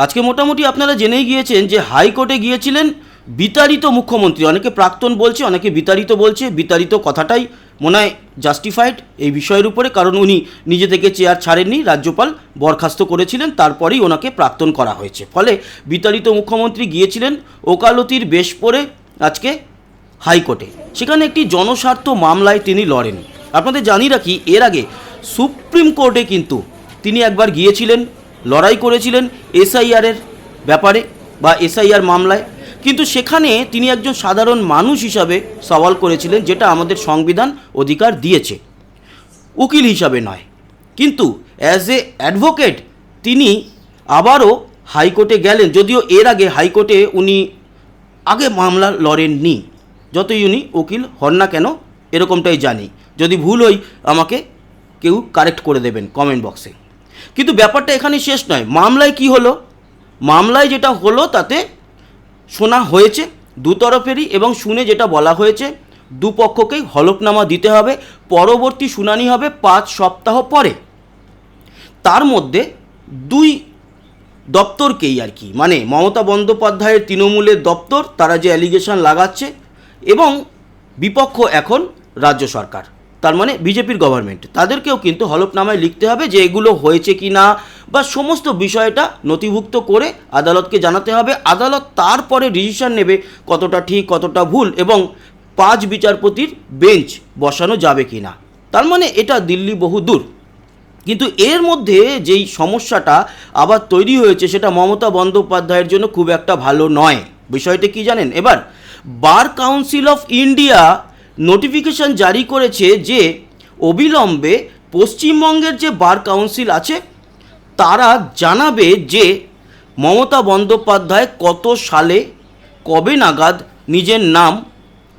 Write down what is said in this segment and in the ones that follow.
আজকে মোটামুটি আপনারা জেনেই গিয়েছেন যে হাইকোর্টে গিয়েছিলেন বিতাড়িত মুখ্যমন্ত্রী। অনেকে প্রাক্তন বলছে, অনেকে বিতাড়িত বলছে। বিতাড়িত কথাটাই মনে হয় জাস্টিফাইড এই বিষয়ের উপরে, কারণ উনি নিজে থেকে চেয়ার ছাড়েননি, রাজ্যপাল বরখাস্ত করেছিলেন, তারপরেই ওনাকে প্রাক্তন করা হয়েছে। ফলে বিতাড়িত মুখ্যমন্ত্রী গিয়েছিলেন ওকালতির বেশ পড়ে আজকে হাইকোর্টে। সেখানে একটি জনস্বার্থ মামলায় তিনি লড়েন। আপনাদের জানি রাখি, এর আগে সুপ্রিম কোর্টে কিন্তু তিনি একবার গিয়েছিলেন, লড়াই করেছিলেন এসআইআরের ব্যাপারে বা এসআইআর মামলায়। কিন্তু সেখানে তিনি একজন সাধারণ মানুষ হিসাবে সওয়াল করেছিলেন, যেটা আমাদের সংবিধান অধিকার দিয়েছে, উকিল হিসাবে নয়। কিন্তু অ্যাজ এ অ্যাডভোকেট তিনি আবারও হাইকোর্টে গেলেন, যদিও এর আগে হাইকোর্টে উনি আগে মামলা লড়েননি, যতই উনি উকিল হন না কেন, এরকমটাই জানি। যদি ভুল হই আমাকে কেউ কারেক্ট করে দেবেন কমেন্ট বক্সে। কিন্তু ব্যাপারটা এখানে শেষ নয়। মামলায় কি হলো? মামলায় যেটা হলো তাতে শোনা হয়েছে দু তরফেরই, এবং শুনে যেটা বলা হয়েছে দুপক্ষকেই হলফনামা দিতে হবে। পরবর্তী শুনানি হবে 5 সপ্তাহ পরে। তার মধ্যে দুই দপ্তরকেই আর কি, মানে মমতা বন্দ্যোপাধ্যায়ের তৃণমূলের দপ্তর, তারা যে অ্যালিগেশন লাগাচ্ছে, এবং বিপক্ষ এখন রাজ্য সরকার, তার মানে বিজেপির গভর্নমেন্ট, তাদেরকেও কিন্তু হলফনামায় লিখতে হবে যে এগুলো হয়েছে কি না, বা সমস্ত বিষয়টা নথিভুক্ত করে আদালতকে জানাতে হবে। আদালত তারপরে ডিসিশন নেবে কতটা ঠিক কতটা ভুল, এবং 5 বিচারপতির বেঞ্চ বসানো যাবে কি না। তার মানে এটা দিল্লি বহু দূর। কিন্তু এর মধ্যে যেই সমস্যাটা আবার তৈরি হয়েছে, সেটা মমতা বন্দ্যোপাধ্যায়ের জন্য খুব একটা ভালো নয়। বিষয়টা কি জানেন? এবার bar council of India notification জারি করেছে যে অবিলম্বে পশ্চিমবঙ্গের যে বার কাউন্সিল আছে তারা জানাবে যে মমতা বন্দ্যোপাধ্যায় কত সালে কবে নাগাদ নিজের নাম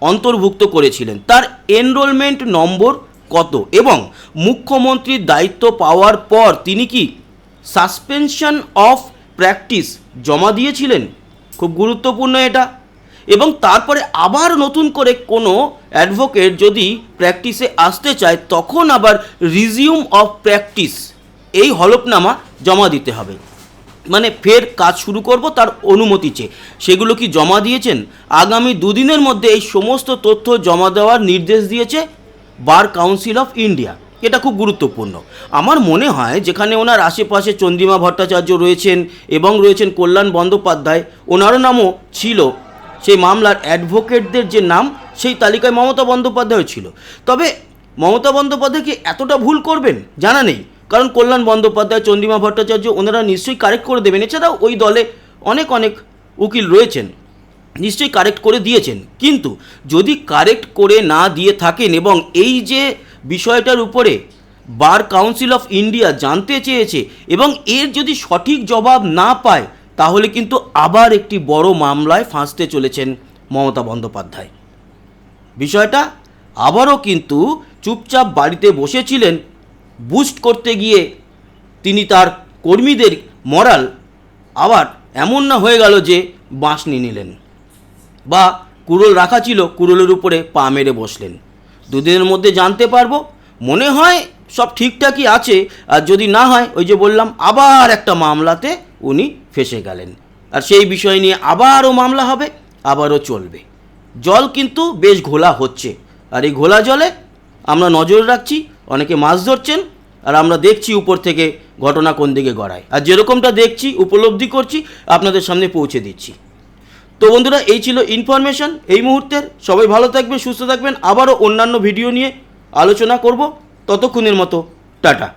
অন্তর্ভুক্ত করেছিলেন, তার এনরোলমেন্ট নম্বর কত, এবং মুখ্যমন্ত্রীর দায়িত্ব পাওয়ার পর তিনি কি সাসপেনশন অফ প্র্যাকটিস জমা দিয়েছিলেন। খুব গুরুত্বপূর্ণ এটা। এবং তারপরে আবার নতুন করে কোনো অ্যাডভোকেট যদি প্র্যাকটিসে আসতে চায়, তখন আবার রিজিউম অফ প্র্যাকটিস এই হলফনামা জমা দিতে হবে। মানে ফের কাজ শুরু করব তার অনুমতি চেয়ে। সেগুলো কি জমা দিয়েছেন? আগামী 2 দিনের মধ্যে এই সমস্ত তথ্য জমা দেওয়ার নির্দেশ দিয়েছে বার কাউন্সিল অফ ইন্ডিয়া। এটা খুব গুরুত্বপূর্ণ। আমার মনে হয় যেখানে ওনার আশেপাশে চন্দ্রিমা ভট্টাচার্য রয়েছেন এবং রয়েছেন কল্যাণ বন্দ্যোপাধ্যায়, ওনারও নামও ছিল সেই মামলার অ্যাডভোকেটদের যে নাম, সেই তালিকায় মমতা বন্দ্যোপাধ্যায় ছিল। তবে মমতা বন্দ্যোপাধ্যায় কি এতটা ভুল করবেন জানা নেই, কারণ কল্যাণ বন্দ্যোপাধ্যায়, চন্দ্রিমা ভট্টাচার্য ওনারা নিশ্চয়ই কারেক্ট করে দেবেন। এছাড়াও ওই দলে অনেক উকিল রয়েছেন, নিশ্চয়ই কারেক্ট করে দিয়েছেন। কিন্তু যদি কারেক্ট করে না দিয়ে থাকেন, এবং এই যে বিষয়টার উপরে বার কাউন্সিল অফ ইন্ডিয়া জানতে চেয়েছে এবং এর যদি সঠিক জবাব না পায়, তাহলে কিন্তু আবার একটি বড় মামলায় ফাঁসতে চলেছেন মমতা বন্দ্যোপাধ্যায়। বিষয়টা আবারও কিন্তু চুপচাপ বাড়িতে বসেছিলেন, বুস্ট করতে গিয়ে তিনি তার কর্মীদের মরাল আবার এমন না হয়ে গেল যে বাঁশ নিয়ে নিলেন, বা কুড়োল রাখা ছিল কুড়োলের উপরে পা মেরে বসলেন। 2 দিনের মধ্যে জানতে পারবো। মনে হয় সব ঠিকঠাকই আছে, আর যদি না হয় ওই যে বললাম আবার একটা মামলাতে উনি ফেসে গেলেন, আর সেই বিষয় নিয়ে আবারও মামলা হবে, আবারও চলবে। জল কিন্তু বেশ ঘোলা হচ্ছে, আর এই ঘোলা জলে আমরা নজর রাখছি। অনেকে মাছ ধরছেন, আর আমরা দেখছি উপর থেকে ঘটনা কোন দিকে গড়ায়, আর যেরকমটা দেখছি উপলব্ধি করছি আপনাদের সামনে পৌঁছে দিচ্ছি। তো বন্ধুরা, এই ছিল ইনফরমেশন এই মুহূর্তের। সবাই ভালো থাকবেন, সুস্থ থাকবেন। আবারও অন্যান্য ভিডিও নিয়ে আলোচনা করব। ততক্ষণের মতো টাটা।